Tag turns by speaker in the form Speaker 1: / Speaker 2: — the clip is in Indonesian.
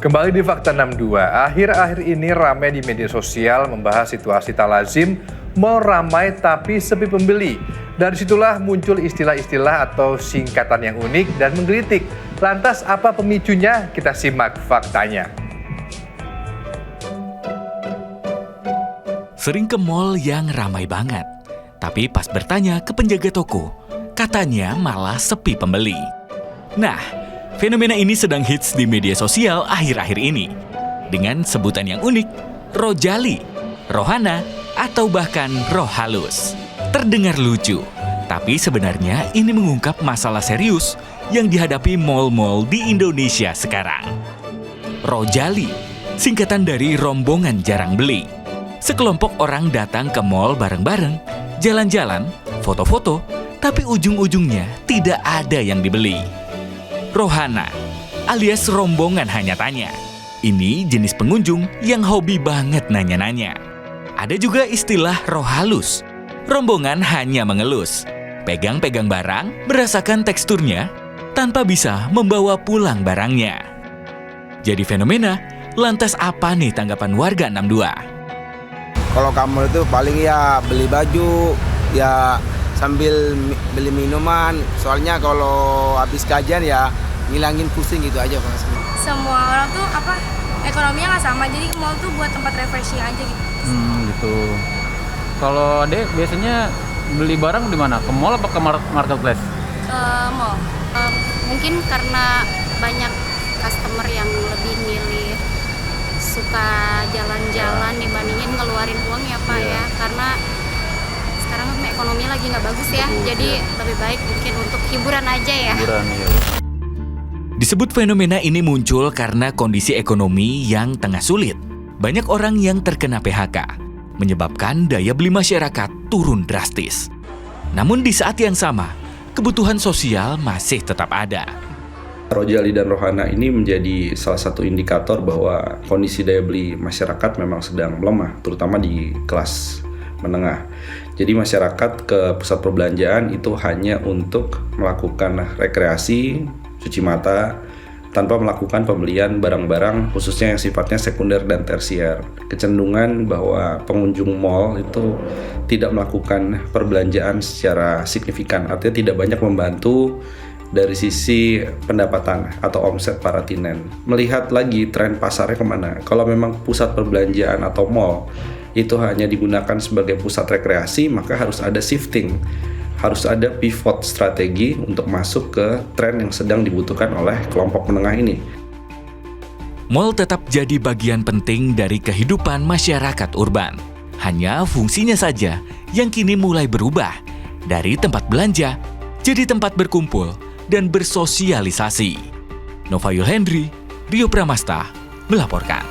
Speaker 1: Kembali di Fakta 62, akhir-akhir ini ramai di media sosial membahas situasi tak lazim, mal ramai tapi sepi pembeli. Dari situlah muncul istilah-istilah atau singkatan yang unik dan menggelitik. Lantas apa pemicunya? Kita simak faktanya.
Speaker 2: Sering ke mal yang ramai banget, tapi pas bertanya ke penjaga toko, katanya malah sepi pembeli. Nah, fenomena ini sedang hits di media sosial akhir-akhir ini. Dengan sebutan yang unik, rojali, rohana, atau bahkan roh halus. Terdengar lucu, tapi sebenarnya ini mengungkap masalah serius yang dihadapi mal-mal di Indonesia sekarang. Rojali, singkatan dari rombongan jarang beli. Sekelompok orang datang ke mal bareng-bareng, jalan-jalan, foto-foto, tapi ujung-ujungnya tidak ada yang dibeli. Rohana, alias rombongan hanya tanya. Ini jenis pengunjung yang hobi banget nanya-nanya. Ada juga istilah roh halus. Rombongan hanya mengelus. Pegang-pegang barang, merasakan teksturnya, tanpa bisa membawa pulang barangnya. Jadi fenomena, lantas apa nih tanggapan warga 62?
Speaker 3: Kalau kamu itu paling ya beli baju, ya sambil beli minuman. Soalnya kalau habis kajian ya ngilangin pusing gitu aja Pak.
Speaker 4: Semua orang tuh ekonominya nggak sama, jadi mall tuh buat tempat refreshing aja gitu.
Speaker 5: Gitu. Kalau Adek biasanya beli barang di mana? Ke mall apa ke marketplace?
Speaker 4: Ke mall. Mungkin karena banyak customer yang lebih milih suka jalan-jalan dibandingin ngeluarin uang ya Pak ya. Karena sekarang ekonomi lagi nggak bagus ya, jadi lebih baik mungkin untuk hiburan aja ya.
Speaker 2: Disebut fenomena ini muncul karena kondisi ekonomi yang tengah sulit. Banyak orang yang terkena PHK, menyebabkan daya beli masyarakat turun drastis. Namun di saat yang sama, kebutuhan sosial masih tetap ada.
Speaker 6: Rojali dan rohana ini menjadi salah satu indikator bahwa kondisi daya beli masyarakat memang sedang melemah, terutama di kelas menengah. Jadi masyarakat ke pusat perbelanjaan itu hanya untuk melakukan rekreasi, cuci mata, tanpa melakukan pembelian barang-barang khususnya yang sifatnya sekunder dan tersier. Kecenderungan bahwa pengunjung mal itu tidak melakukan perbelanjaan secara signifikan, artinya tidak banyak membantu dari sisi pendapatan atau omset para tinen. Melihat lagi tren pasarnya kemana. Kalau memang pusat perbelanjaan atau mall itu hanya digunakan sebagai pusat rekreasi, maka harus ada shifting. Harus ada pivot strategi untuk masuk ke tren yang sedang dibutuhkan oleh kelompok menengah ini.
Speaker 2: Mal tetap jadi bagian penting dari kehidupan masyarakat urban. Hanya fungsinya saja yang kini mulai berubah dari tempat belanja jadi tempat berkumpul dan bersosialisasi. Nova Yulhendri, Rio Pramasta melaporkan.